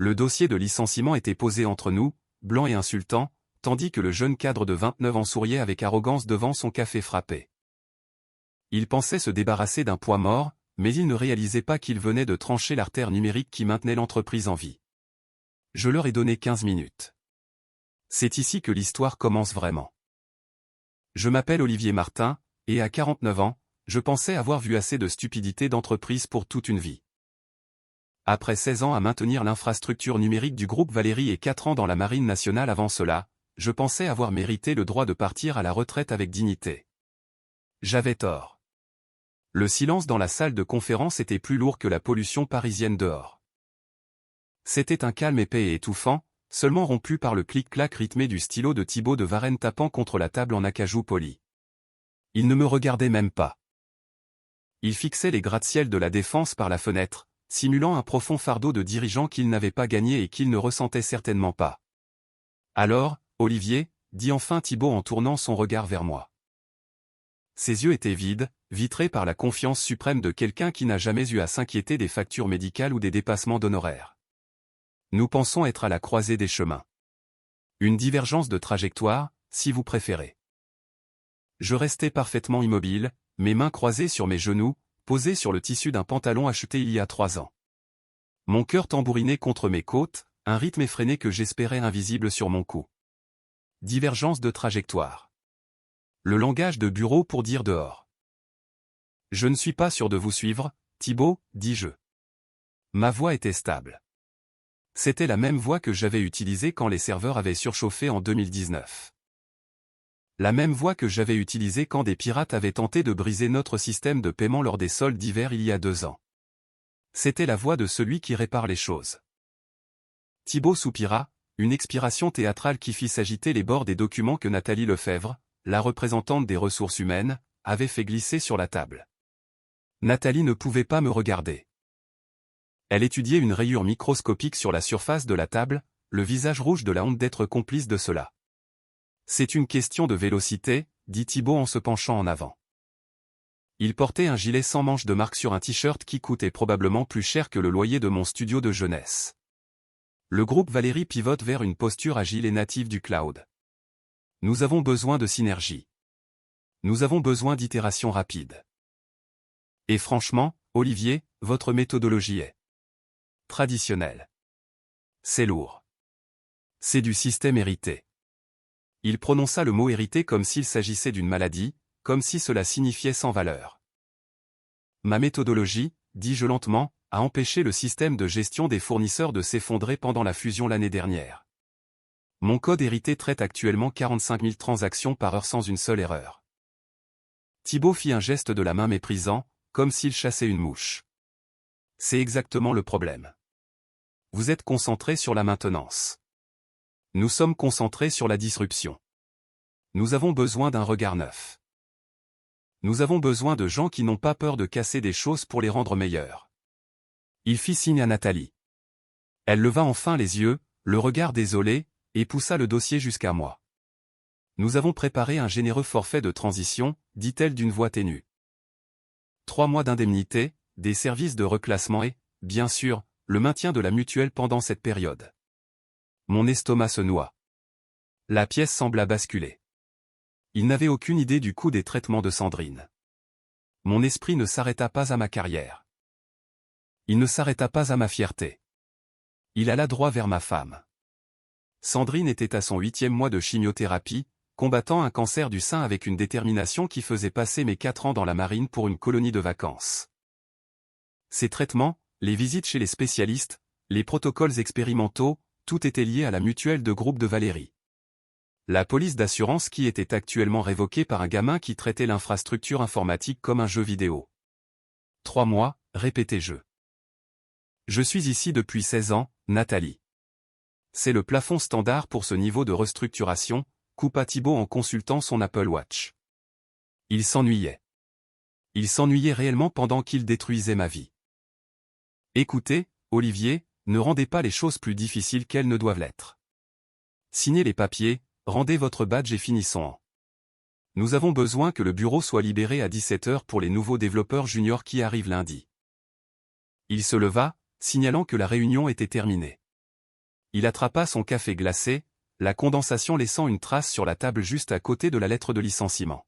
Le dossier de licenciement était posé entre nous, blanc et insultant, tandis que le jeune cadre de 29 ans souriait avec arrogance devant son café frappé. Il pensait se débarrasser d'un poids mort, mais il ne réalisait pas qu'il venait de trancher l'artère numérique qui maintenait l'entreprise en vie. Je leur ai donné 15 minutes. C'est ici que l'histoire commence vraiment. Je m'appelle Olivier Martin, et à 49 ans, je pensais avoir vu assez de stupidité d'entreprise pour toute une vie. Après 16 ans à maintenir l'infrastructure numérique du groupe Valéry et 4 ans dans la Marine nationale avant cela, je pensais avoir mérité le droit de partir à la retraite avec dignité. J'avais tort. Le silence dans la salle de conférence était plus lourd que la pollution parisienne dehors. C'était un calme épais et étouffant, seulement rompu par le clic-clac rythmé du stylo de Thibaut de Varenne tapant contre la table en acajou poli. Il ne me regardait même pas. Il fixait les gratte-ciel de la Défense par la fenêtre, simulant un profond fardeau de dirigeant qu'il n'avait pas gagné et qu'il ne ressentait certainement pas. Alors, Olivier, dit enfin Thibaut en tournant son regard vers moi. Ses yeux étaient vides, vitrés par la confiance suprême de quelqu'un qui n'a jamais eu à s'inquiéter des factures médicales ou des dépassements d'honoraires. Nous pensons être à la croisée des chemins. Une divergence de trajectoire, si vous préférez. Je restais parfaitement immobile, mes mains croisées sur mes genoux, posées sur le tissu d'un pantalon acheté il y a 3 ans. Mon cœur tambourinait contre mes côtes, un rythme effréné que j'espérais invisible sur mon cou. Divergence de trajectoire. Le langage de bureau pour dire dehors. Je ne suis pas sûr de vous suivre, Thibaut, dis-je. Ma voix était stable. C'était la même voix que j'avais utilisée quand les serveurs avaient surchauffé en 2019. La même voix que j'avais utilisée quand des pirates avaient tenté de briser notre système de paiement lors des soldes d'hiver il y a 2 ans. C'était la voix de celui qui répare les choses. Thibaut soupira, une expiration théâtrale qui fit s'agiter les bords des documents que Nathalie Lefebvre, la représentante des ressources humaines, avait fait glisser sur la table. Nathalie ne pouvait pas me regarder. Elle étudiait une rayure microscopique sur la surface de la table, le visage rouge de la honte d'être complice de cela. C'est une question de vélocité, dit Thibaut en se penchant en avant. Il portait un gilet sans manches de marque sur un t-shirt qui coûtait probablement plus cher que le loyer de mon studio de jeunesse. Le groupe Valéry pivote vers une posture agile et native du cloud. Nous avons besoin de synergie. Nous avons besoin d'itération rapide. Et franchement, Olivier, votre méthodologie est traditionnelle. C'est lourd. C'est du système hérité. Il prononça le mot hérité comme s'il s'agissait d'une maladie, comme si cela signifiait sans valeur. Ma méthodologie, dis-je lentement, a empêché le système de gestion des fournisseurs de s'effondrer pendant la fusion l'année dernière. Mon code hérité traite actuellement 45 000 transactions par heure sans une seule erreur. Thibaut fit un geste de la main méprisant, comme s'il chassait une mouche. C'est exactement le problème. Vous êtes concentré sur la maintenance. Nous sommes concentrés sur la disruption. Nous avons besoin d'un regard neuf. Nous avons besoin de gens qui n'ont pas peur de casser des choses pour les rendre meilleures. Il fit signe à Nathalie. Elle leva enfin les yeux, le regard désolé, et poussa le dossier jusqu'à moi. Nous avons préparé un généreux forfait de transition, dit-elle d'une voix ténue. 3 mois d'indemnité, des services de reclassement et, bien sûr, le maintien de la mutuelle pendant cette période. Mon estomac se noua. La pièce sembla basculer. Il n'avait aucune idée du coût des traitements de Sandrine. Mon esprit ne s'arrêta pas à ma carrière. Il ne s'arrêta pas à ma fierté. Il alla droit vers ma femme. Sandrine était à son 8e mois de chimiothérapie, combattant un cancer du sein avec une détermination qui faisait passer mes 4 ans dans la marine pour une colonie de vacances. Ces traitements, les visites chez les spécialistes, les protocoles expérimentaux, tout était lié à la mutuelle de groupe de Valéry. La police d'assurance qui était actuellement révoquée par un gamin qui traitait l'infrastructure informatique comme un jeu vidéo. 3 mois, répétai-je. Je suis ici depuis 16 ans, Nathalie. C'est le plafond standard pour ce niveau de restructuration, coupa Thibaut en consultant son Apple Watch. Il s'ennuyait. Il s'ennuyait réellement pendant qu'il détruisait ma vie. Écoutez, Olivier, ne rendez pas les choses plus difficiles qu'elles ne doivent l'être. Signez les papiers, rendez votre badge et finissons. Nous avons besoin que le bureau soit libéré à 17 h pour les nouveaux développeurs juniors qui arrivent lundi. Il se leva, signalant que la réunion était terminée. Il attrapa son café glacé, la condensation laissant une trace sur la table juste à côté de la lettre de licenciement.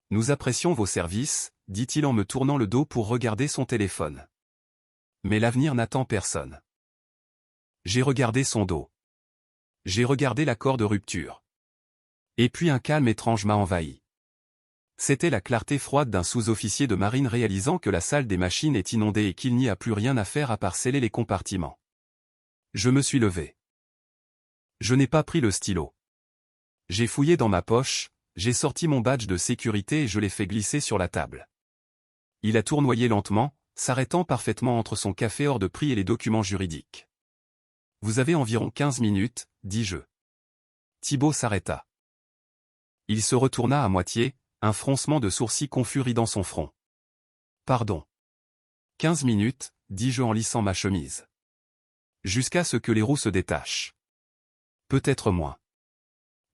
Nous apprécions vos services, dit-il en me tournant le dos pour regarder son téléphone. Mais l'avenir n'attend personne. J'ai regardé son dos. J'ai regardé l'accord de rupture. Et puis un calme étrange m'a envahi. C'était la clarté froide d'un sous-officier de marine réalisant que la salle des machines est inondée et qu'il n'y a plus rien à faire à part sceller les compartiments. Je me suis levé. Je n'ai pas pris le stylo. J'ai fouillé dans ma poche, j'ai sorti mon badge de sécurité et je l'ai fait glisser sur la table. Il a tournoyé lentement, s'arrêtant parfaitement entre son café hors de prix et les documents juridiques. Vous avez environ 15 minutes, dis-je. Thibault s'arrêta. Il se retourna à moitié, un froncement de sourcils confus ridant son front. Pardon. 15 minutes, dis-je en lissant ma chemise. Jusqu'à ce que les roues se détachent. Peut-être moins.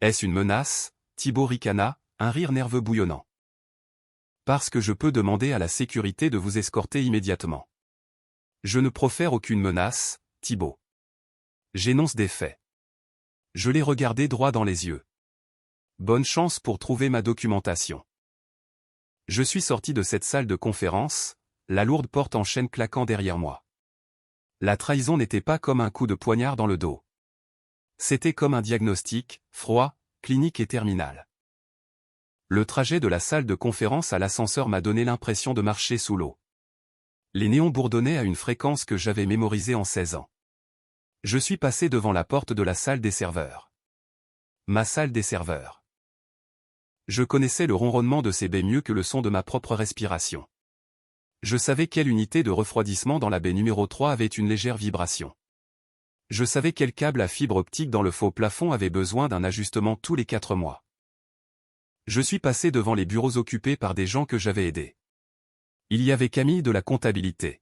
Est-ce une menace? Thibault ricana, un rire nerveux bouillonnant. Parce que je peux demander à la sécurité de vous escorter immédiatement. Je ne profère aucune menace, Thibault. J'énonce des faits. Je l'ai regardé droit dans les yeux. Bonne chance pour trouver ma documentation. Je suis sorti de cette salle de conférence, la lourde porte en chêne claquant derrière moi. La trahison n'était pas comme un coup de poignard dans le dos. C'était comme un diagnostic, froid, clinique et terminal. Le trajet de la salle de conférence à l'ascenseur m'a donné l'impression de marcher sous l'eau. Les néons bourdonnaient à une fréquence que j'avais mémorisée en 16 ans. Je suis passé devant la porte de la salle des serveurs. Ma salle des serveurs. Je connaissais le ronronnement de ces baies mieux que le son de ma propre respiration. Je savais quelle unité de refroidissement dans la baie numéro 3 avait une légère vibration. Je savais quel câble à fibre optique dans le faux plafond avait besoin d'un ajustement tous les 4 mois. Je suis passé devant les bureaux occupés par des gens que j'avais aidés. Il y avait Camille de la comptabilité.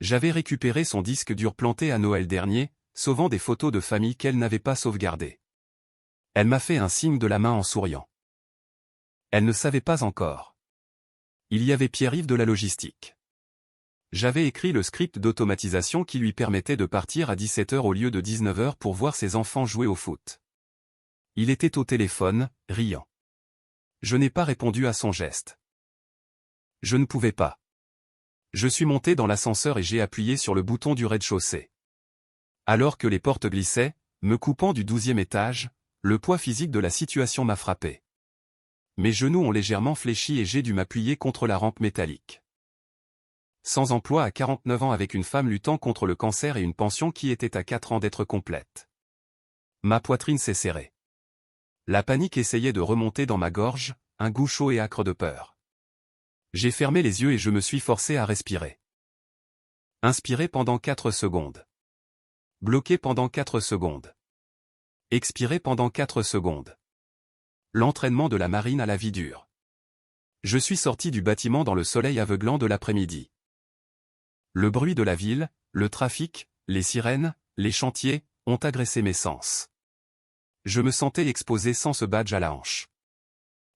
J'avais récupéré son disque dur planté à Noël dernier, sauvant des photos de famille qu'elle n'avait pas sauvegardées. Elle m'a fait un signe de la main en souriant. Elle ne savait pas encore. Il y avait Pierre-Yves de la logistique. J'avais écrit le script d'automatisation qui lui permettait de partir à 17h au lieu de 19h pour voir ses enfants jouer au foot. Il était au téléphone, riant. Je n'ai pas répondu à son geste. Je ne pouvais pas. Je suis monté dans l'ascenseur et j'ai appuyé sur le bouton du rez-de-chaussée. Alors que les portes glissaient, me coupant du 12e étage, le poids physique de la situation m'a frappé. Mes genoux ont légèrement fléchi et j'ai dû m'appuyer contre la rampe métallique. Sans emploi à 49 ans avec une femme luttant contre le cancer et une pension qui était à 4 ans d'être complète. Ma poitrine s'est serrée. La panique essayait de remonter dans ma gorge, un goût chaud et âcre de peur. J'ai fermé les yeux et je me suis forcé à respirer. Inspirer pendant 4 secondes. Bloquer pendant 4 secondes. Expirer pendant 4 secondes. L'entraînement de la marine à la vie dure. Je suis sorti du bâtiment dans le soleil aveuglant de l'après-midi. Le bruit de la ville, le trafic, les sirènes, les chantiers, ont agressé mes sens. Je me sentais exposé sans ce badge à la hanche.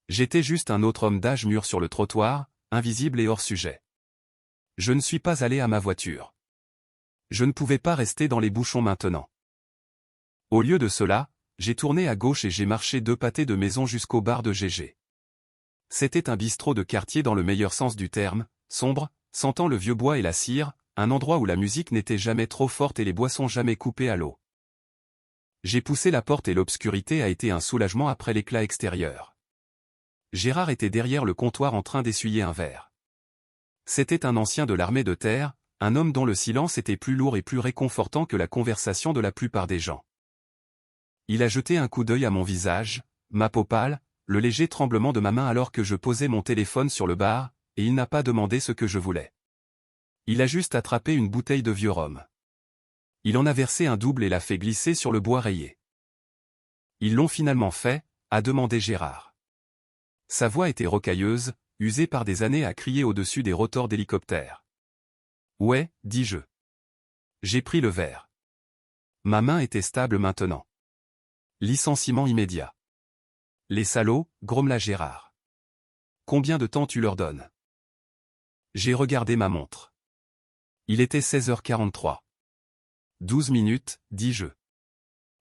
J'étais juste un autre homme d'âge mûr sur le trottoir, invisible et hors sujet. Je ne suis pas allé à ma voiture. Je ne pouvais pas rester dans les bouchons maintenant. Au lieu de cela, j'ai tourné à gauche et j'ai marché 2 pâtés de maison jusqu'au bar de Gégé. C'était un bistrot de quartier dans le meilleur sens du terme, sombre, sentant le vieux bois et la cire, un endroit où la musique n'était jamais trop forte et les boissons jamais coupées à l'eau. J'ai poussé la porte et l'obscurité a été un soulagement après l'éclat extérieur. Gérard était derrière le comptoir en train d'essuyer un verre. C'était un ancien de l'armée de terre, un homme dont le silence était plus lourd et plus réconfortant que la conversation de la plupart des gens. Il a jeté un coup d'œil à mon visage, ma peau pâle, le léger tremblement de ma main alors que je posais mon téléphone sur le bar, et il n'a pas demandé ce que je voulais. Il a juste attrapé une bouteille de vieux rhum. Il en a versé un double et l'a fait glisser sur le bois rayé. Ils l'ont finalement fait, a demandé Gérard. Sa voix était rocailleuse, usée par des années à crier au-dessus des rotors d'hélicoptères. Ouais, dis-je. J'ai pris le verre. Ma main était stable maintenant. Licenciement immédiat. Les salauds, grommela Gérard. Combien de temps tu leur donnes? J'ai regardé ma montre. Il était 16h43. 12 minutes, dis-je.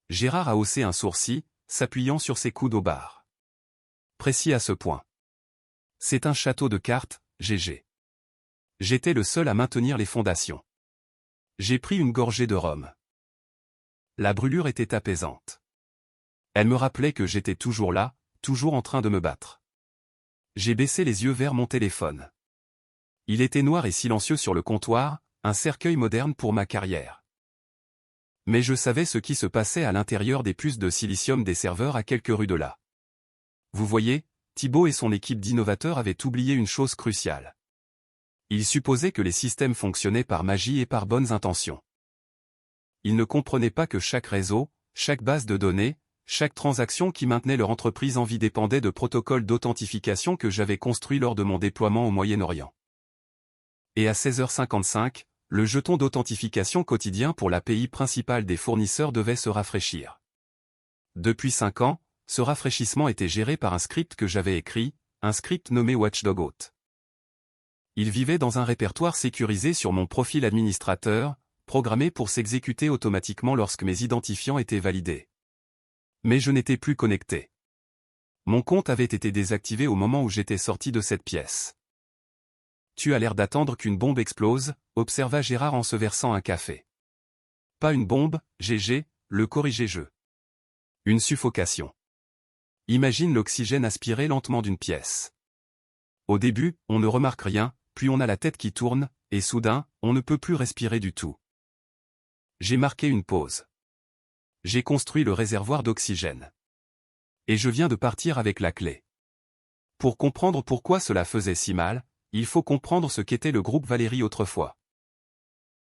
Gérard a haussé un sourcil, s'appuyant sur ses coudes au bar. Précis à ce point. C'est un château de cartes, GG. J'étais le seul à maintenir les fondations. J'ai pris une gorgée de rhum. La brûlure était apaisante. Elle me rappelait que j'étais toujours là, toujours en train de me battre. J'ai baissé les yeux vers mon téléphone. Il était noir et silencieux sur le comptoir, un cercueil moderne pour ma carrière. Mais je savais ce qui se passait à l'intérieur des puces de silicium des serveurs à quelques rues de là. Vous voyez, Thibault et son équipe d'innovateurs avaient oublié une chose cruciale. Ils supposaient que les systèmes fonctionnaient par magie et par bonnes intentions. Ils ne comprenaient pas que chaque réseau, chaque base de données, chaque transaction qui maintenait leur entreprise en vie dépendait de protocoles d'authentification que j'avais construits lors de mon déploiement au Moyen-Orient. Et à 16h55, le jeton d'authentification quotidien pour l'API principale des fournisseurs devait se rafraîchir. Depuis 5 ans, ce rafraîchissement était géré par un script que j'avais écrit, un script nommé Watchdog Auth. Il vivait dans un répertoire sécurisé sur mon profil administrateur, programmé pour s'exécuter automatiquement lorsque mes identifiants étaient validés. Mais je n'étais plus connecté. Mon compte avait été désactivé au moment où j'étais sorti de cette pièce. Tu as l'air d'attendre qu'une bombe explose, observa Gérard en se versant un café. Pas une bombe, GG, le corrigeai-je. Une suffocation. Imagine l'oxygène aspiré lentement d'une pièce. Au début, on ne remarque rien, puis on a la tête qui tourne, et soudain, on ne peut plus respirer du tout. J'ai marqué une pause. J'ai construit le réservoir d'oxygène. Et je viens de partir avec la clé. Pour comprendre pourquoi cela faisait si mal, il faut comprendre ce qu'était le groupe Valérie autrefois.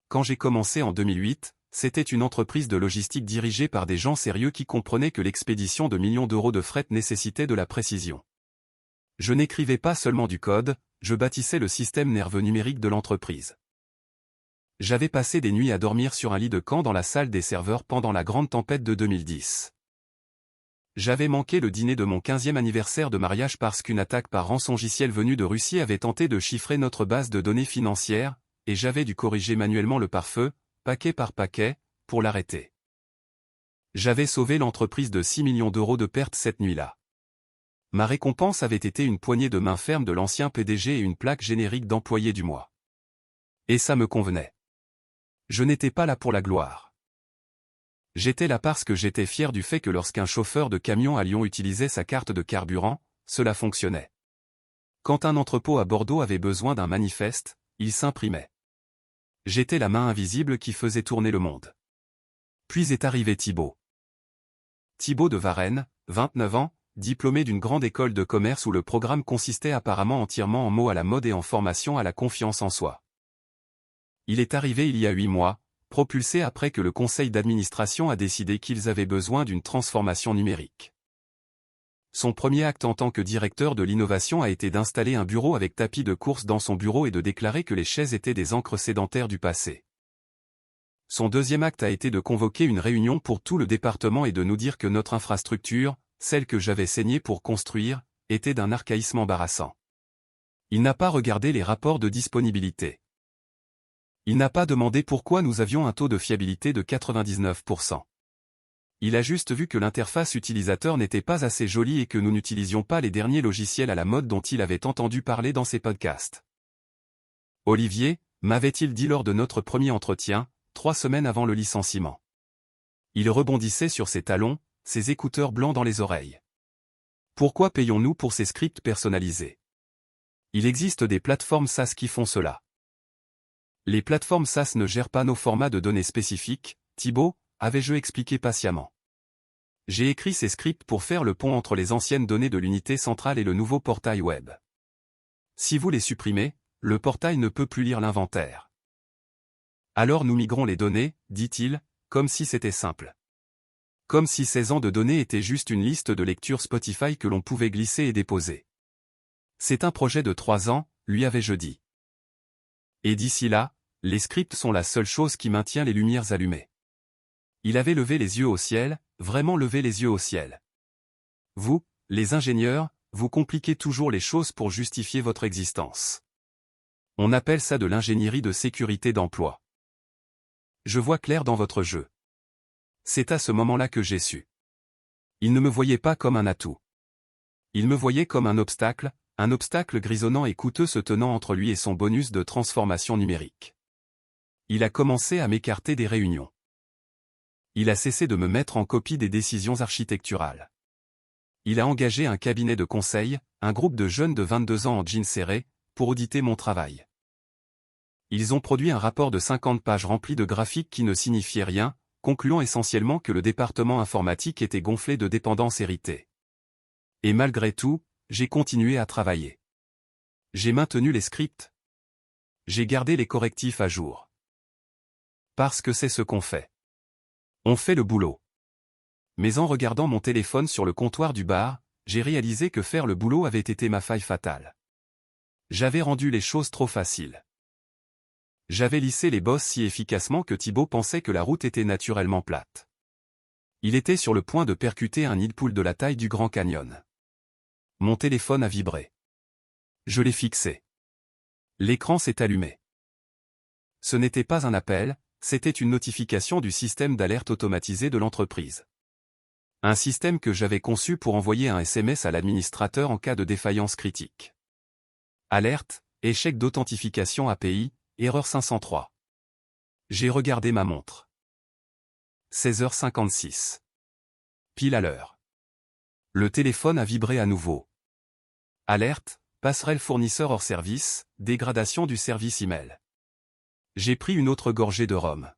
Quand j'ai commencé en 2008, c'était une entreprise de logistique dirigée par des gens sérieux qui comprenaient que l'expédition de millions d'euros de fret nécessitait de la précision. Je n'écrivais pas seulement du code, je bâtissais le système nerveux numérique de l'entreprise. J'avais passé des nuits à dormir sur un lit de camp dans la salle des serveurs pendant la grande tempête de 2010. J'avais manqué le dîner de mon 15e anniversaire de mariage parce qu'une attaque par rançongiciel venue de Russie avait tenté de chiffrer notre base de données financières, et j'avais dû corriger manuellement le pare-feu, paquet par paquet, pour l'arrêter. J'avais sauvé l'entreprise de 6 millions d'euros de pertes cette nuit-là. Ma récompense avait été une poignée de main ferme de l'ancien PDG et une plaque générique d'employé du mois. Et ça me convenait. Je n'étais pas là pour la gloire. J'étais là parce que j'étais fier du fait que lorsqu'un chauffeur de camion à Lyon utilisait sa carte de carburant, cela fonctionnait. Quand un entrepôt à Bordeaux avait besoin d'un manifeste, il s'imprimait. J'étais la main invisible qui faisait tourner le monde. Puis est arrivé Thibault. Thibault de Varennes, 29 ans, diplômé d'une grande école de commerce où le programme consistait apparemment entièrement en mots à la mode et en formation à la confiance en soi. Il est arrivé il y a 8 mois, propulsé après que le conseil d'administration a décidé qu'ils avaient besoin d'une transformation numérique. Son premier acte en tant que directeur de l'innovation a été d'installer un bureau avec tapis de course dans son bureau et de déclarer que les chaises étaient des encres sédentaires du passé. Son deuxième acte a été de convoquer une réunion pour tout le département et de nous dire que notre infrastructure, celle que j'avais saignée pour construire, était d'un archaïsme embarrassant. Il n'a pas regardé les rapports de disponibilité. Il n'a pas demandé pourquoi nous avions un taux de fiabilité de 99%. Il a juste vu que l'interface utilisateur n'était pas assez jolie et que nous n'utilisions pas les derniers logiciels à la mode dont il avait entendu parler dans ses podcasts. Olivier, m'avait-il dit lors de notre premier entretien, 3 semaines avant le licenciement. Il rebondissait sur ses talons, ses écouteurs blancs dans les oreilles. Pourquoi payons-nous pour ces scripts personnalisés? Il existe des plateformes SaaS qui font cela. Les plateformes SaaS ne gèrent pas nos formats de données spécifiques, Thibault, avais-je expliqué patiemment. J'ai écrit ces scripts pour faire le pont entre les anciennes données de l'unité centrale et le nouveau portail web. Si vous les supprimez, le portail ne peut plus lire l'inventaire. Alors nous migrons les données, dit-il, comme si c'était simple. Comme si 16 ans de données étaient juste une liste de lecture Spotify que l'on pouvait glisser et déposer. C'est un projet de 3 ans, lui avais-je dit. Et d'ici là, les scripts sont la seule chose qui maintient les lumières allumées. Il avait levé les yeux au ciel, vraiment levé les yeux au ciel. Vous, les ingénieurs, vous compliquez toujours les choses pour justifier votre existence. On appelle ça de l'ingénierie de sécurité d'emploi. je vois clair dans votre jeu. C'est à ce moment-là que j'ai su. Il ne me voyait pas comme un atout. Il me voyait comme un obstacle grisonnant et coûteux se tenant entre lui et son bonus de transformation numérique. Il a commencé à m'écarter des réunions. Il a cessé de me mettre en copie des décisions architecturales. Il a engagé un cabinet de conseil, un groupe de jeunes de 22 ans en jeans serrés, pour auditer mon travail. Ils ont produit un rapport de 50 pages rempli de graphiques qui ne signifiaient rien, concluant essentiellement que le département informatique était gonflé de dépendances héritées. Et malgré tout, j'ai continué à travailler. J'ai maintenu les scripts. J'ai gardé les correctifs à jour. Parce que c'est ce qu'on fait. On fait le boulot. Mais en regardant mon téléphone sur le comptoir du bar, j'ai réalisé que faire le boulot avait été ma faille fatale. J'avais rendu les choses trop faciles. J'avais lissé les bosses si efficacement que Thibaut pensait que la route était naturellement plate. Il était sur le point de percuter un nid de poule de la taille du Grand Canyon. Mon téléphone a vibré. Je l'ai fixé. L'écran s'est allumé. Ce n'était pas un appel, c'était une notification du système d'alerte automatisé de l'entreprise. Un système que j'avais conçu pour envoyer un SMS à l'administrateur en cas de défaillance critique. Alerte, échec d'authentification API, erreur 503. J'ai regardé ma montre. 16h56. Pile à l'heure. Le téléphone a vibré à nouveau. Alerte, passerelle fournisseur hors service, dégradation du service email. J'ai pris une autre gorgée de rhum.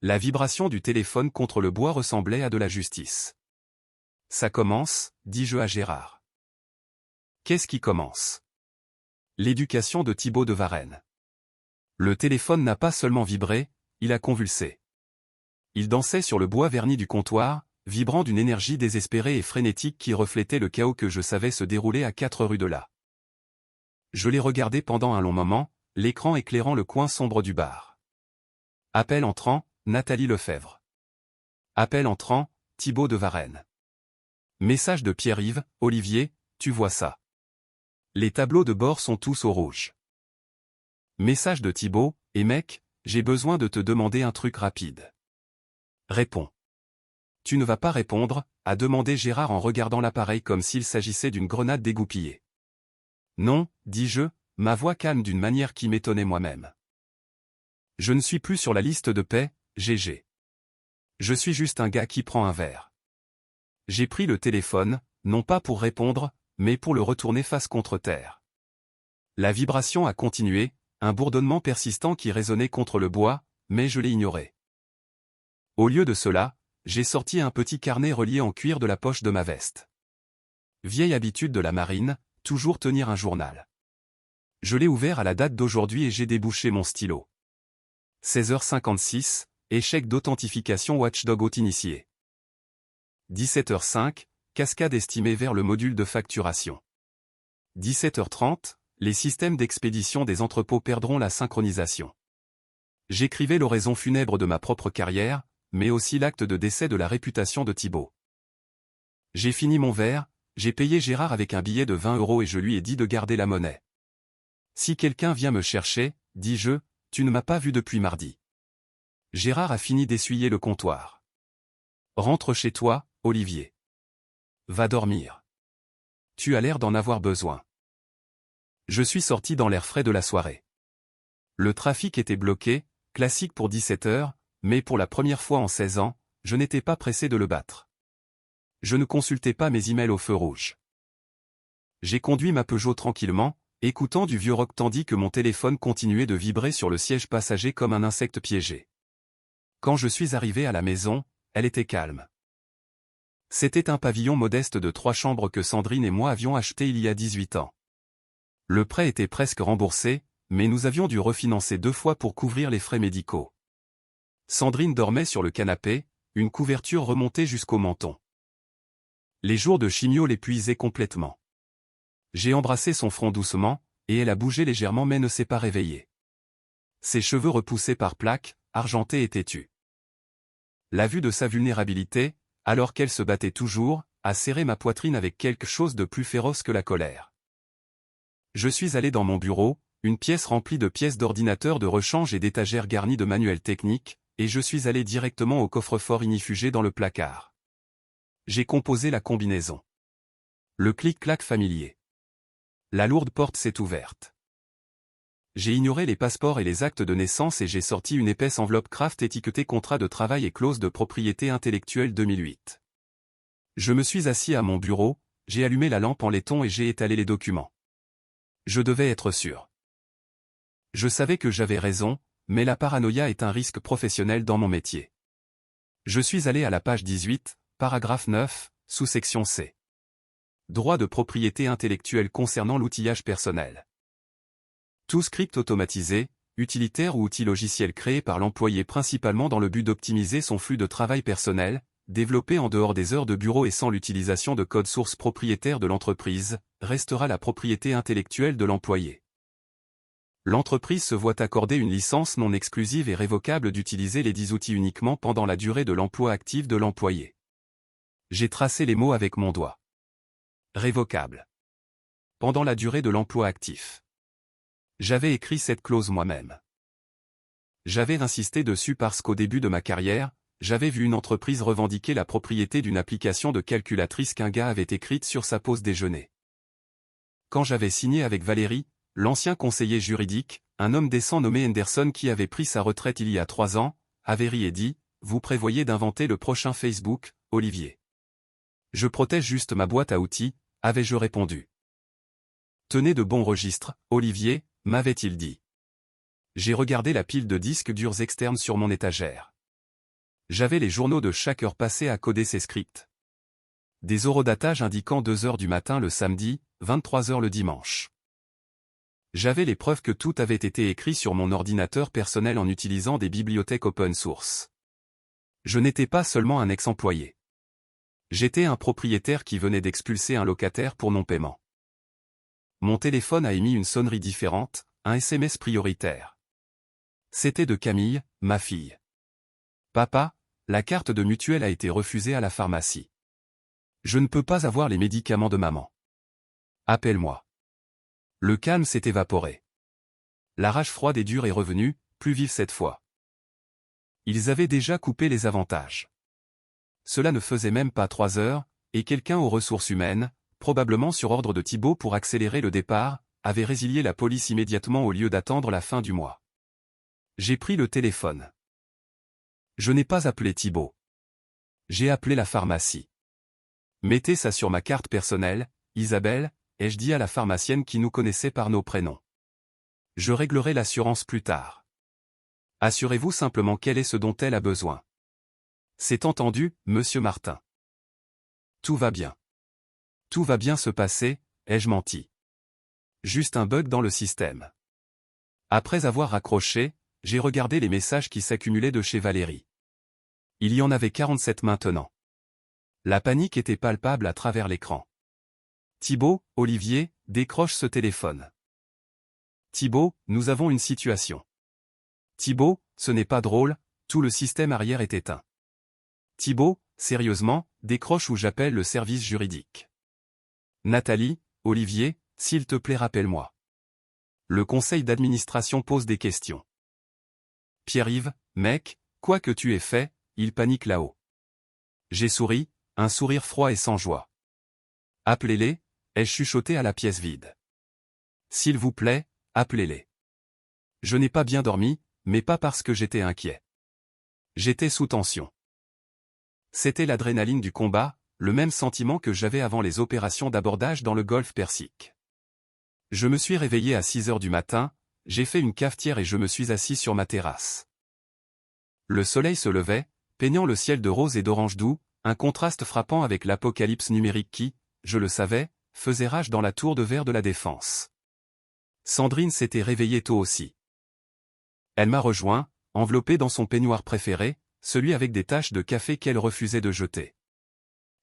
La vibration du téléphone contre le bois ressemblait à de la justice. Ça commence, dis-je à Gérard. Qu'est-ce qui commence? L'éducation de Thibaut de Varenne. Le téléphone n'a pas seulement vibré, il a convulsé. Il dansait sur le bois verni du comptoir, vibrant d'une énergie désespérée et frénétique qui reflétait le chaos que je savais se dérouler à 4 rues de là. Je l'ai regardé pendant un long moment, l'écran éclairant le coin sombre du bar. Appel entrant, Nathalie Lefebvre. Appel entrant, Thibaut de Varenne. Message de Pierre-Yves, Olivier, tu vois ça. Les tableaux de bord sont tous au rouge. Message de Thibaut, et mec, j'ai besoin de te demander un truc rapide. Réponds. Tu ne vas pas répondre, a demandé Gérard en regardant l'appareil comme s'il s'agissait d'une grenade dégoupillée. Non, dis-je, ma voix calme d'une manière qui m'étonnait moi-même. Je ne suis plus sur la liste de paix, GG. Je suis juste un gars qui prend un verre. J'ai pris le téléphone, non pas pour répondre, mais pour le retourner face contre terre. La vibration a continué, un bourdonnement persistant qui résonnait contre le bois, mais je l'ai ignoré. Au lieu de cela, j'ai sorti un petit carnet relié en cuir de la poche de ma veste. Vieille habitude de la marine, toujours tenir un journal. Je l'ai ouvert à la date d'aujourd'hui et j'ai débouché mon stylo. 16h56, échec d'authentification Watchdog hôte initié. 17h05, cascade estimée vers le module de facturation. 17h30, les systèmes d'expédition des entrepôts perdront la synchronisation. J'écrivais l'oraison funèbre de ma propre carrière, mais aussi l'acte de décès de la réputation de Thibaut. J'ai fini mon verre, j'ai payé Gérard avec un billet de 20 € et je lui ai dit de garder la monnaie. Si quelqu'un vient me chercher, dis-je, tu ne m'as pas vu depuis mardi. Gérard a fini d'essuyer le comptoir. Rentre chez toi, Olivier. Va dormir. Tu as l'air d'en avoir besoin. Je suis sorti dans l'air frais de la soirée. Le trafic était bloqué, classique pour 17 h, mais pour la première fois en 16 ans, je n'étais pas pressé de le battre. Je ne consultais pas mes emails au feu rouge. J'ai conduit ma Peugeot tranquillement, écoutant du vieux rock tandis que mon téléphone continuait de vibrer sur le siège passager comme un insecte piégé. Quand je suis arrivé à la maison, elle était calme. C'était un pavillon modeste de 3 chambres que Sandrine et moi avions acheté il y a 18 ans. Le prêt était presque remboursé, mais nous avions dû refinancer 2 fois pour couvrir les frais médicaux. Sandrine dormait sur le canapé, une couverture remontée jusqu'au menton. Les jours de chimio l'épuisaient complètement. J'ai embrassé son front doucement, et elle a bougé légèrement mais ne s'est pas réveillée. Ses cheveux repoussés par plaques, argentés et têtus. La vue de sa vulnérabilité, alors qu'elle se battait toujours, a serré ma poitrine avec quelque chose de plus féroce que la colère. Je suis allé dans mon bureau, une pièce remplie de pièces d'ordinateur de rechange et d'étagères garnies de manuels techniques, et je suis allé directement au coffre-fort ignifugé dans le placard. J'ai composé la combinaison. Le clic-clac familier. La lourde porte s'est ouverte. J'ai ignoré les passeports et les actes de naissance et j'ai sorti une épaisse enveloppe Kraft étiquetée contrat de travail et clause de propriété intellectuelle 2008. Je me suis assis à mon bureau, j'ai allumé la lampe en laiton et j'ai étalé les documents. Je devais être sûr. Je savais que j'avais raison, mais la paranoïa est un risque professionnel dans mon métier. Je suis allé à la page 18, paragraphe 9, sous-section C. Droit de propriété intellectuelle concernant l'outillage personnel. Tout script automatisé, utilitaire ou outil logiciel créé par l'employé principalement dans le but d'optimiser son flux de travail personnel, développé en dehors des heures de bureau et sans l'utilisation de code source propriétaire de l'entreprise, restera la propriété intellectuelle de l'employé. L'entreprise se voit accorder une licence non exclusive et révocable d'utiliser les 10 outils uniquement pendant la durée de l'emploi actif de l'employé. J'ai tracé les mots avec mon doigt. Révocable. Pendant la durée de l'emploi actif. J'avais écrit cette clause moi-même. J'avais insisté dessus parce qu'au début de ma carrière, j'avais vu une entreprise revendiquer la propriété d'une application de calculatrice qu'un gars avait écrite sur sa pause déjeuner. Quand j'avais signé avec Valérie, l'ancien conseiller juridique, un homme décent nommé Henderson qui avait pris sa retraite il y a 3 ans, avait ri et dit « Vous prévoyez d'inventer le prochain Facebook, Olivier ?» Je protège juste ma boîte à outils, avais-je répondu. Tenez de bons registres, Olivier, m'avait-il dit. J'ai regardé la pile de disques durs externes sur mon étagère. J'avais les journaux de chaque heure passée à coder ces scripts. Des horodatages indiquant 2 heures du matin le samedi, 23 heures le dimanche. J'avais les preuves que tout avait été écrit sur mon ordinateur personnel en utilisant des bibliothèques open source. Je n'étais pas seulement un ex-employé. J'étais un propriétaire qui venait d'expulser un locataire pour non-paiement. Mon téléphone a émis une sonnerie différente, un SMS prioritaire. C'était de Camille, ma fille. Papa, la carte de mutuelle a été refusée à la pharmacie. Je ne peux pas avoir les médicaments de maman. Appelle-moi. Le calme s'est évaporé. La rage froide et dure est revenue, plus vive cette fois. Ils avaient déjà coupé les avantages. Cela ne faisait même pas 3 heures, et quelqu'un aux ressources humaines, probablement sur ordre de Thibault pour accélérer le départ, avait résilié la police immédiatement au lieu d'attendre la fin du mois. J'ai pris le téléphone. Je n'ai pas appelé Thibault. J'ai appelé la pharmacie. Mettez ça sur ma carte personnelle, Isabelle, ai-je dit à la pharmacienne qui nous connaissait par nos prénoms. Je réglerai l'assurance plus tard. Assurez-vous simplement quel est ce dont elle a besoin. C'est entendu, monsieur Martin. Tout va bien. Tout va bien se passer, ai-je menti. Juste un bug dans le système. Après avoir raccroché, j'ai regardé les messages qui s'accumulaient de chez Valérie. Il y en avait 47 maintenant. La panique était palpable à travers l'écran. Thibault, Olivier, décroche ce téléphone. Thibault, nous avons une situation. Thibault, ce n'est pas drôle, tout le système arrière est éteint. Thibault, sérieusement, décroche ou j'appelle le service juridique. Nathalie, Olivier, s'il te plaît rappelle-moi. Le conseil d'administration pose des questions. Pierre-Yves, mec, quoi que tu aies fait, il panique là-haut. J'ai souri, un sourire froid et sans joie. Appelez-les, ai-je chuchoté à la pièce vide. S'il vous plaît, appelez-les. Je n'ai pas bien dormi, mais pas parce que j'étais inquiet. J'étais sous tension. C'était l'adrénaline du combat, le même sentiment que j'avais avant les opérations d'abordage dans le golfe Persique. Je me suis réveillé à 6 heures du matin, j'ai fait une cafetière et je me suis assis sur ma terrasse. Le soleil se levait, peignant le ciel de rose et d'orange doux, un contraste frappant avec l'apocalypse numérique qui, je le savais, faisait rage dans la tour de verre de la Défense. Sandrine s'était réveillée tôt aussi. Elle m'a rejoint, enveloppée dans son peignoir préféré, celui avec des taches de café qu'elle refusait de jeter.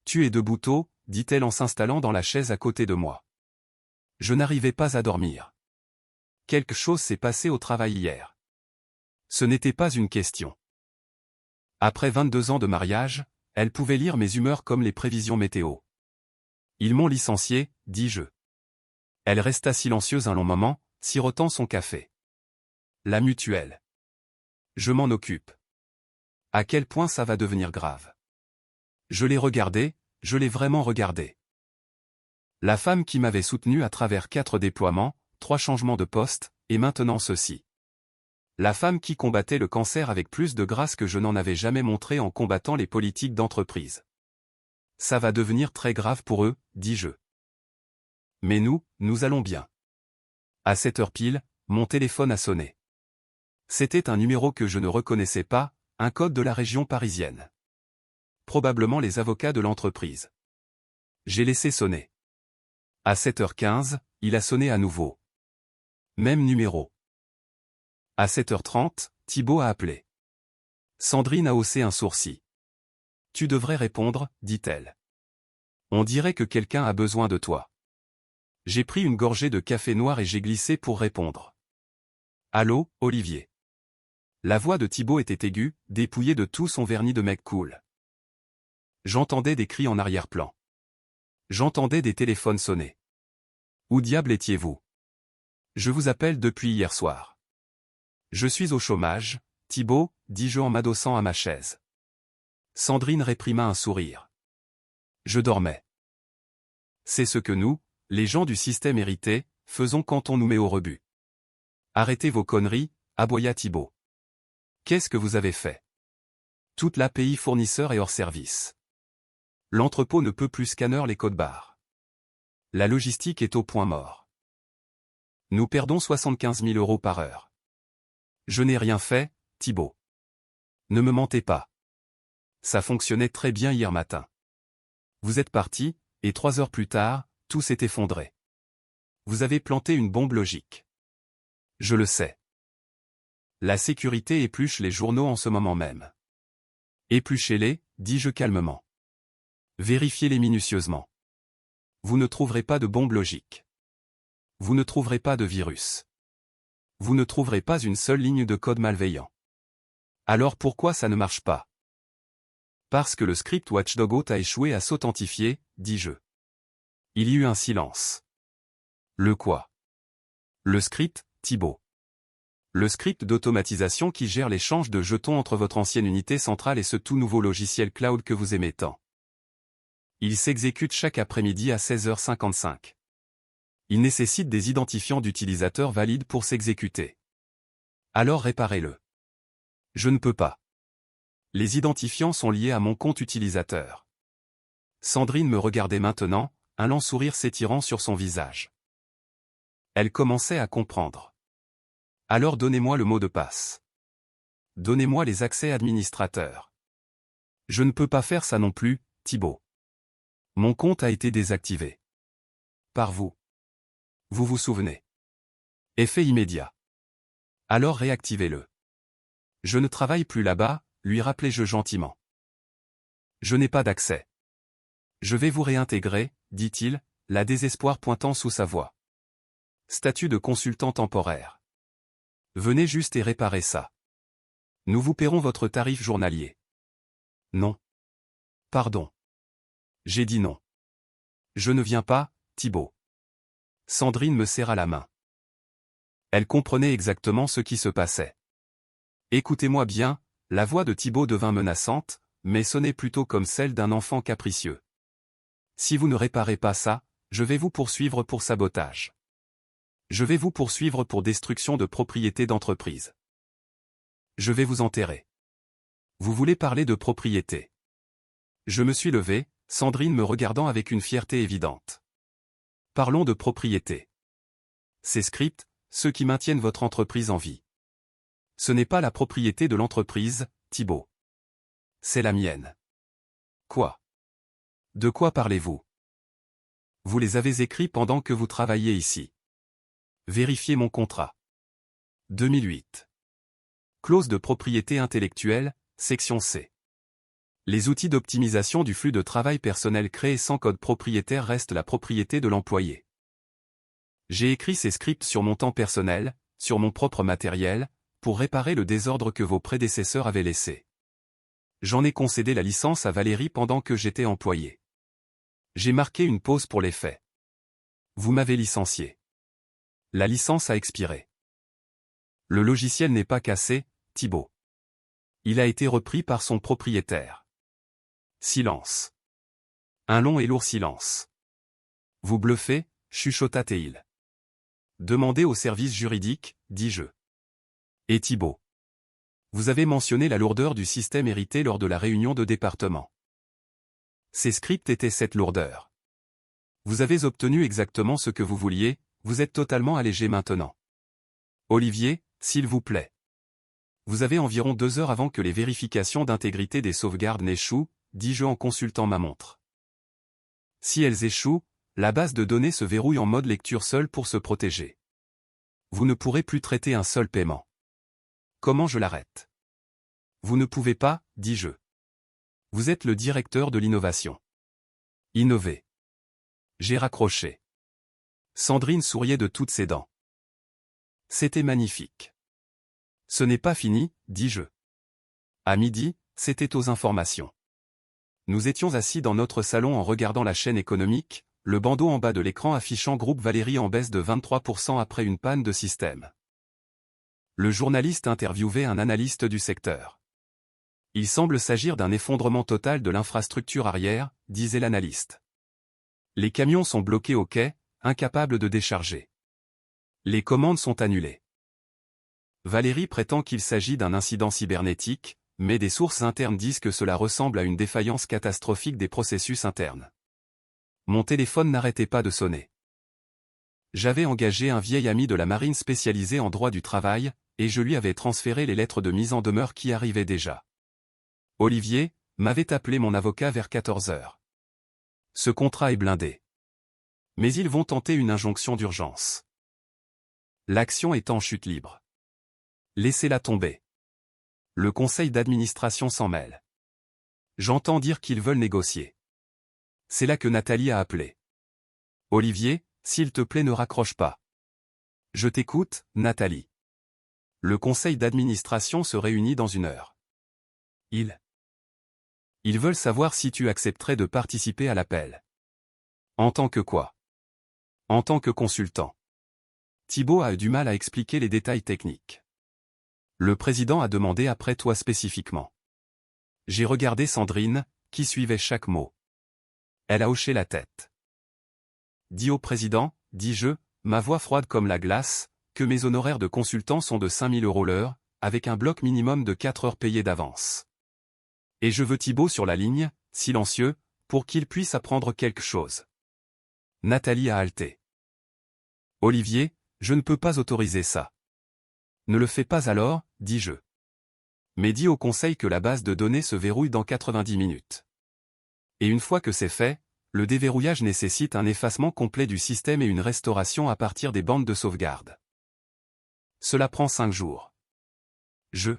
Tu es debout tôt, dit-elle en s'installant dans la chaise à côté de moi. Je n'arrivais pas à dormir. Quelque chose s'est passé au travail hier. Ce n'était pas une question. Après 22 ans de mariage, elle pouvait lire mes humeurs comme les prévisions météo. Ils m'ont licencié, dis-je. Elle resta silencieuse un long moment, sirotant son café. La mutuelle. Je m'en occupe. À quel point ça va devenir grave. Je l'ai regardé, je l'ai vraiment regardé. La femme qui m'avait soutenu à travers 4 déploiements, 3 changements de poste, et maintenant ceci. La femme qui combattait le cancer avec plus de grâce que je n'en avais jamais montré en combattant les politiques d'entreprise. Ça va devenir très grave pour eux, dis-je. Mais nous allons bien. À 7 heures pile, mon téléphone a sonné. C'était un numéro que je ne reconnaissais pas, un code de la région parisienne. Probablement les avocats de l'entreprise. J'ai laissé sonner. À 7h15, il a sonné à nouveau. Même numéro. À 7h30, Thibaut a appelé. Sandrine a haussé un sourcil. Tu devrais répondre, dit-elle. On dirait que quelqu'un a besoin de toi. J'ai pris une gorgée de café noir et j'ai glissé pour répondre. Allô, Olivier. La voix de Thibaut était aiguë, dépouillée de tout son vernis de mec cool. J'entendais des cris en arrière-plan. J'entendais des téléphones sonner. Où diable étiez-vous? Je vous appelle depuis hier soir. Je suis au chômage, Thibaut, dis-je en m'adossant à ma chaise. Sandrine réprima un sourire. Je dormais. C'est ce que nous, les gens du système hérité, faisons quand on nous met au rebut. Arrêtez vos conneries, aboya Thibaut. Qu'est-ce que vous avez fait? Toute l'API fournisseur est hors service. L'entrepôt ne peut plus scanner les codes barres. La logistique est au point mort. Nous perdons 75 000 € par heure. Je n'ai rien fait, Thibaut. Ne me mentez pas. Ça fonctionnait très bien hier matin. Vous êtes parti, et 3 heures plus tard, tout s'est effondré. Vous avez planté une bombe logique. Je le sais. La sécurité épluche les journaux en ce moment même. Épluchez-les, dis-je calmement. Vérifiez-les minutieusement. Vous ne trouverez pas de bombe logique. Vous ne trouverez pas de virus. Vous ne trouverez pas une seule ligne de code malveillant. Alors pourquoi ça ne marche pas? Parce que le script Watchdog Auth a échoué à s'authentifier, dis-je. Il y eut un silence. Le quoi? Le script, Thibaut. Le script d'automatisation qui gère l'échange de jetons entre votre ancienne unité centrale et ce tout nouveau logiciel cloud que vous aimez tant. Il s'exécute chaque après-midi à 16h55. Il nécessite des identifiants d'utilisateurs valides pour s'exécuter. Alors réparez-le. Je ne peux pas. Les identifiants sont liés à mon compte utilisateur. Sandrine me regardait maintenant, un lent sourire s'étirant sur son visage. Elle commençait à comprendre. Alors donnez-moi le mot de passe. Donnez-moi les accès administrateurs. Je ne peux pas faire ça non plus, Thibaut. Mon compte a été désactivé. Par vous. Vous vous souvenez. Effet immédiat. Alors réactivez-le. Je ne travaille plus là-bas, lui rappelai-je gentiment. Je n'ai pas d'accès. Je vais vous réintégrer, dit-il, la désespoir pointant sous sa voix. Statut de consultant temporaire. Venez juste et réparer ça. Nous vous paierons votre tarif journalier. Non. Pardon. J'ai dit non. Je ne viens pas, Thibaut. Sandrine me serra la main. Elle comprenait exactement ce qui se passait. Écoutez-moi bien, la voix de Thibaut devint menaçante, mais sonnait plutôt comme celle d'un enfant capricieux. Si vous ne réparez pas ça, je vais vous poursuivre pour sabotage. Je vais vous poursuivre pour destruction de propriété d'entreprise. Je vais vous enterrer. Vous voulez parler de propriété? Je me suis levé, Sandrine me regardant avec une fierté évidente. Parlons de propriété. Ces scripts, ceux qui maintiennent votre entreprise en vie. Ce n'est pas la propriété de l'entreprise, Thibaut. C'est la mienne. Quoi? De quoi parlez-vous? Vous les avez écrits pendant que vous travailliez ici. Vérifiez mon contrat. 2008. Clause de propriété intellectuelle, section C. Les outils d'optimisation du flux de travail personnel créés sans code propriétaire restent la propriété de l'employé. J'ai écrit ces scripts sur mon temps personnel, sur mon propre matériel, pour réparer le désordre que vos prédécesseurs avaient laissé. J'en ai concédé la licence à Valérie pendant que j'étais employé. J'ai marqué une pause pour les faits. Vous m'avez licencié. La licence a expiré. Le logiciel n'est pas cassé, Thibaut. Il a été repris par son propriétaire. Silence. Un long et lourd silence. Vous bluffez, chuchota Théil. Demandez au service juridique, dis-je. Et Thibault. Vous avez mentionné la lourdeur du système hérité lors de la réunion de département. Ces scripts étaient cette lourdeur. Vous avez obtenu exactement ce que vous vouliez, vous êtes totalement allégé maintenant. Olivier, s'il vous plaît. Vous avez environ 2 heures avant que les vérifications d'intégrité des sauvegardes n'échouent, dis-je en consultant ma montre. Si elles échouent, la base de données se verrouille en mode lecture seule pour se protéger. Vous ne pourrez plus traiter un seul paiement. Comment je l'arrête? Vous ne pouvez pas, dis-je. Vous êtes le directeur de l'innovation. Innover. J'ai raccroché. Sandrine souriait de toutes ses dents. C'était magnifique. Ce n'est pas fini, dis-je. À midi, c'était aux informations. Nous étions assis dans notre salon en regardant la chaîne économique, le bandeau en bas de l'écran affichant Groupe Valérie en baisse de 23% après une panne de système. Le journaliste interviewait un analyste du secteur. Il semble s'agir d'un effondrement total de l'infrastructure arrière, disait l'analyste. Les camions sont bloqués au quai, incapables de décharger. Les commandes sont annulées. Valérie prétend qu'il s'agit d'un incident cybernétique, mais des sources internes disent que cela ressemble à une défaillance catastrophique des processus internes. Mon téléphone n'arrêtait pas de sonner. J'avais engagé un vieil ami de la marine spécialisé en droit du travail, et je lui avais transféré les lettres de mise en demeure qui arrivaient déjà. Olivier m'avait appelé mon avocat vers 14 heures. Ce contrat est blindé. Mais ils vont tenter une injonction d'urgence. L'action est en chute libre. Laissez-la tomber. Le conseil d'administration s'en mêle. J'entends dire qu'ils veulent négocier. C'est là que Nathalie a appelé. Olivier, s'il te plaît ne raccroche pas. Je t'écoute, Nathalie. Le conseil d'administration se réunit dans 1 heure. Ils veulent savoir si tu accepterais de participer à l'appel. En tant que quoi? En tant que consultant. Thibault a eu du mal à expliquer les détails techniques. Le président a demandé après toi spécifiquement. J'ai regardé Sandrine, qui suivait chaque mot. Elle a hoché la tête. Dis au président, dis-je, ma voix froide comme la glace, que mes honoraires de consultant sont de 5 000 € l'heure, avec un bloc minimum de 4 heures payées d'avance. Et je veux Thibault sur la ligne, silencieux, pour qu'il puisse apprendre quelque chose. Nathalie a halté. Olivier, je ne peux pas autoriser ça. Ne le fais pas alors, dis-je. Mais dis au conseil que la base de données se verrouille dans 90 minutes. Et une fois que c'est fait, le déverrouillage nécessite un effacement complet du système et une restauration à partir des bandes de sauvegarde. Cela prend 5 jours. Je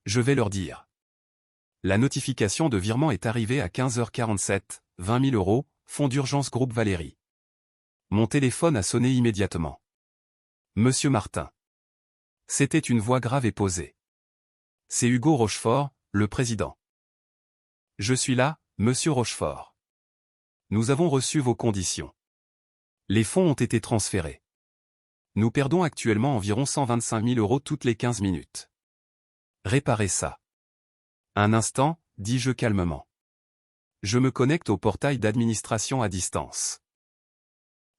vais leur dire. La notification de virement est arrivée à 15h47, 20 000 €, fonds d'urgence Groupe Valérie. Mon téléphone a sonné immédiatement. Monsieur Martin. C'était une voix grave et posée. C'est Hugo Rochefort, le président. Je suis là, monsieur Rochefort. Nous avons reçu vos conditions. Les fonds ont été transférés. Nous perdons actuellement environ 125 000 € toutes les 15 minutes. Réparez ça. Un instant, dis-je calmement. Je me connecte au portail d'administration à distance.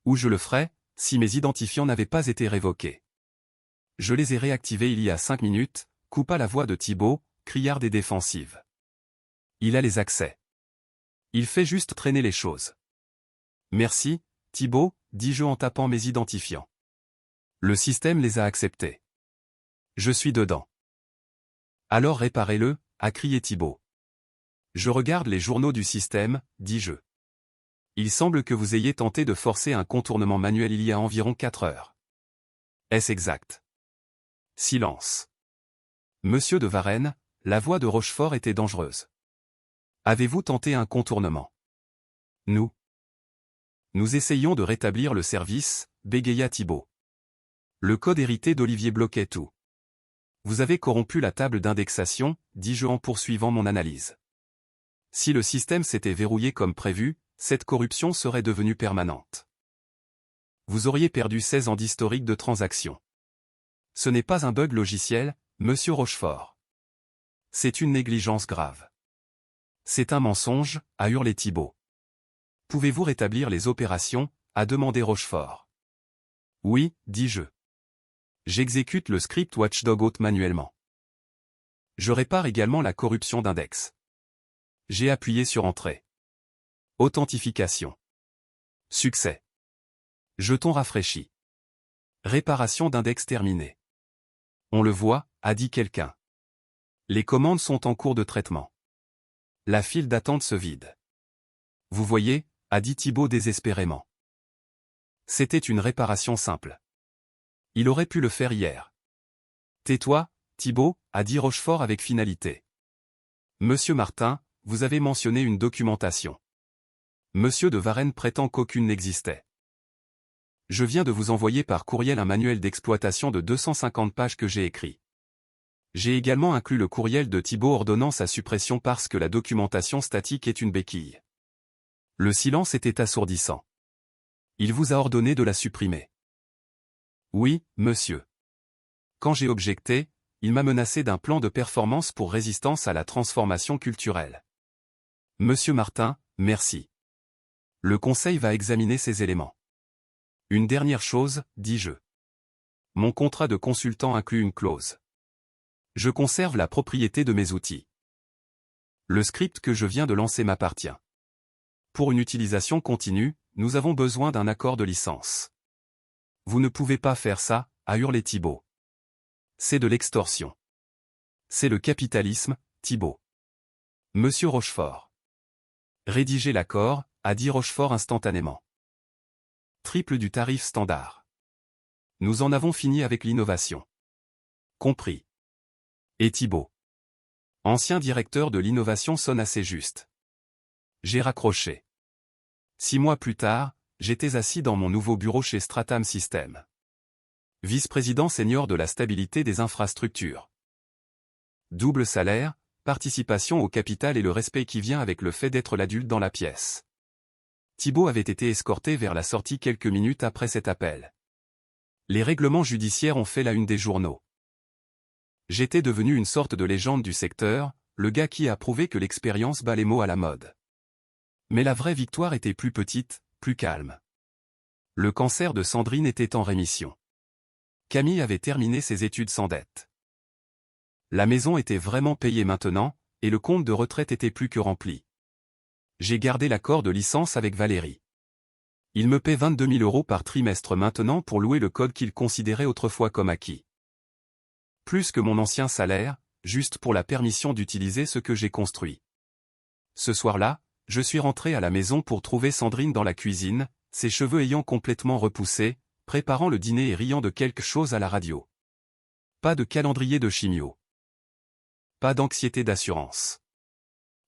Ou je le ferai, si mes identifiants n'avaient pas été révoqués. Je les ai réactivés il y a 5 minutes, coupa la voix de Thibault, criarde et défensive. Il a les accès. Il fait juste traîner les choses. Merci, Thibault, dis-je en tapant mes identifiants. Le système les a acceptés. Je suis dedans. Alors réparez-le, a crié Thibault. Je regarde les journaux du système, dis-je. Il semble que vous ayez tenté de forcer un contournement manuel il y a environ 4 heures. Est-ce exact? Silence. Monsieur de Varenne, la voix de Rochefort était dangereuse. Avez-vous tenté un contournement? Nous essayons de rétablir le service, bégaya Thibault. Le code hérité d'Olivier bloquait tout. Vous avez corrompu la table d'indexation, dis-je en poursuivant mon analyse. Si le système s'était verrouillé comme prévu, cette corruption serait devenue permanente. Vous auriez perdu 16 ans d'historique de transactions. Ce n'est pas un bug logiciel, monsieur Rochefort. C'est une négligence grave. C'est un mensonge, a hurlé Thibault. Pouvez-vous rétablir les opérations, a demandé Rochefort. Oui, dis-je. J'exécute le script Watchdog Auth manuellement. Je répare également la corruption d'index. J'ai appuyé sur Entrée. Authentification. Succès. Jeton rafraîchi. Réparation d'index terminée. On le voit, a dit quelqu'un. Les commandes sont en cours de traitement. La file d'attente se vide. Vous voyez, a dit Thibault désespérément. C'était une réparation simple. Il aurait pu le faire hier. Tais-toi, Thibault, a dit Rochefort avec finalité. Monsieur Martin, vous avez mentionné une documentation. Monsieur de Varenne prétend qu'aucune n'existait. Je viens de vous envoyer par courriel un manuel d'exploitation de 250 pages que j'ai écrit. J'ai également inclus le courriel de Thibault ordonnant sa suppression parce que la documentation statique est une béquille. Le silence était assourdissant. Il vous a ordonné de la supprimer. Oui, monsieur. Quand j'ai objecté, il m'a menacé d'un plan de performance pour résistance à la transformation culturelle. Monsieur Martin, merci. Le Conseil va examiner ces éléments. Une dernière chose, dis-je. Mon contrat de consultant inclut une clause. Je conserve la propriété de mes outils. Le script que je viens de lancer m'appartient. Pour une utilisation continue, nous avons besoin d'un accord de licence. Vous ne pouvez pas faire ça, a hurlé Thibault. C'est de l'extorsion. C'est le capitalisme, Thibault. Monsieur Rochefort. Rédigez l'accord, a dit Rochefort instantanément. Triple du tarif standard. Nous en avons fini avec l'innovation. Compris. Et Thibault. Ancien directeur de l'innovation sonne assez juste. J'ai raccroché. 6 mois plus tard, j'étais assis dans mon nouveau bureau chez Stratam Systems. Vice-président senior de la stabilité des infrastructures. Double salaire, participation au capital et le respect qui vient avec le fait d'être l'adulte dans la pièce. Thibault avait été escorté vers la sortie quelques minutes après cet appel. Les règlements judiciaires ont fait la une des journaux. J'étais devenu une sorte de légende du secteur, le gars qui a prouvé que l'expérience bat les mots à la mode. Mais la vraie victoire était plus petite, plus calme. Le cancer de Sandrine était en rémission. Camille avait terminé ses études sans dette. La maison était vraiment payée maintenant, et le compte de retraite était plus que rempli. J'ai gardé l'accord de licence avec Valérie. Il me paie 22 000 € par trimestre maintenant pour louer le code qu'il considérait autrefois comme acquis. Plus que mon ancien salaire, juste pour la permission d'utiliser ce que j'ai construit. Ce soir-là, je suis rentré à la maison pour trouver Sandrine dans la cuisine, ses cheveux ayant complètement repoussé, préparant le dîner et riant de quelque chose à la radio. Pas de calendrier de chimio. Pas d'anxiété d'assurance.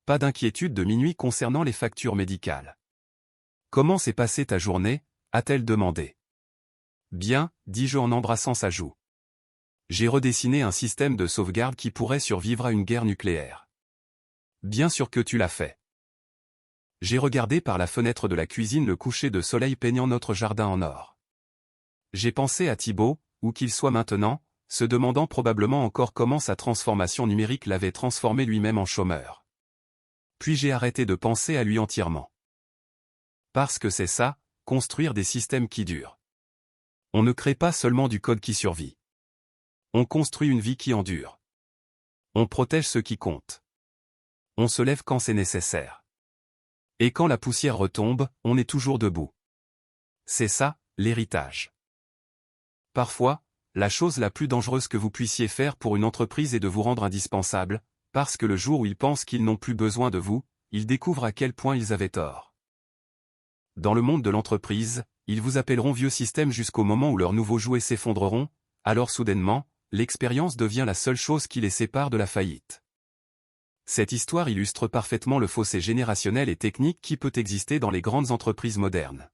Pas d'inquiétude de minuit concernant les factures médicales. Comment s'est passée ta journée, a-t-elle demandé. Bien, dis-je en embrassant sa joue. J'ai redessiné un système de sauvegarde qui pourrait survivre à une guerre nucléaire. Bien sûr que tu l'as fait. J'ai regardé par la fenêtre de la cuisine le coucher de soleil peignant notre jardin en or. J'ai pensé à Thibault, où qu'il soit maintenant, se demandant probablement encore comment sa transformation numérique l'avait transformé lui-même en chômeur. Puis j'ai arrêté de penser à lui entièrement. Parce que c'est ça, construire des systèmes qui durent. On ne crée pas seulement du code qui survit. On construit une vie qui endure. On protège ce qui compte. On se lève quand c'est nécessaire. Et quand la poussière retombe, on est toujours debout. C'est ça, l'héritage. Parfois, la chose la plus dangereuse que vous puissiez faire pour une entreprise est de vous rendre indispensable, parce que le jour où ils pensent qu'ils n'ont plus besoin de vous, ils découvrent à quel point ils avaient tort. Dans le monde de l'entreprise, ils vous appelleront vieux système jusqu'au moment où leurs nouveaux jouets s'effondreront, alors soudainement, l'expérience devient la seule chose qui les sépare de la faillite. Cette histoire illustre parfaitement le fossé générationnel et technique qui peut exister dans les grandes entreprises modernes.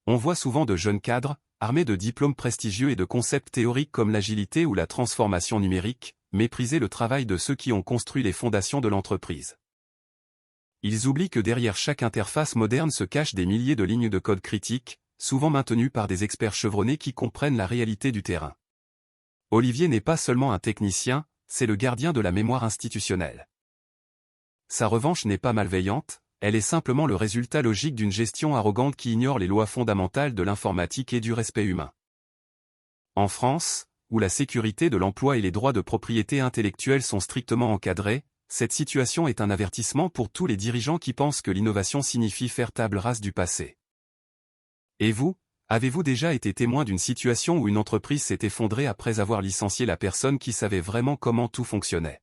On voit souvent de jeunes cadres, armés de diplômes prestigieux et de concepts théoriques comme l'agilité ou la transformation numérique, mépriser le travail de ceux qui ont construit les fondations de l'entreprise. Ils oublient que derrière chaque interface moderne se cachent des milliers de lignes de code critiques, souvent maintenues par des experts chevronnés qui comprennent la réalité du terrain. Olivier n'est pas seulement un technicien, c'est le gardien de la mémoire institutionnelle. Sa revanche n'est pas malveillante, elle est simplement le résultat logique d'une gestion arrogante qui ignore les lois fondamentales de l'informatique et du respect humain. En France, où la sécurité de l'emploi et les droits de propriété intellectuelle sont strictement encadrés, cette situation est un avertissement pour tous les dirigeants qui pensent que l'innovation signifie faire table rase du passé. Et vous, avez-vous déjà été témoin d'une situation où une entreprise s'est effondrée après avoir licencié la personne qui savait vraiment comment tout fonctionnait ?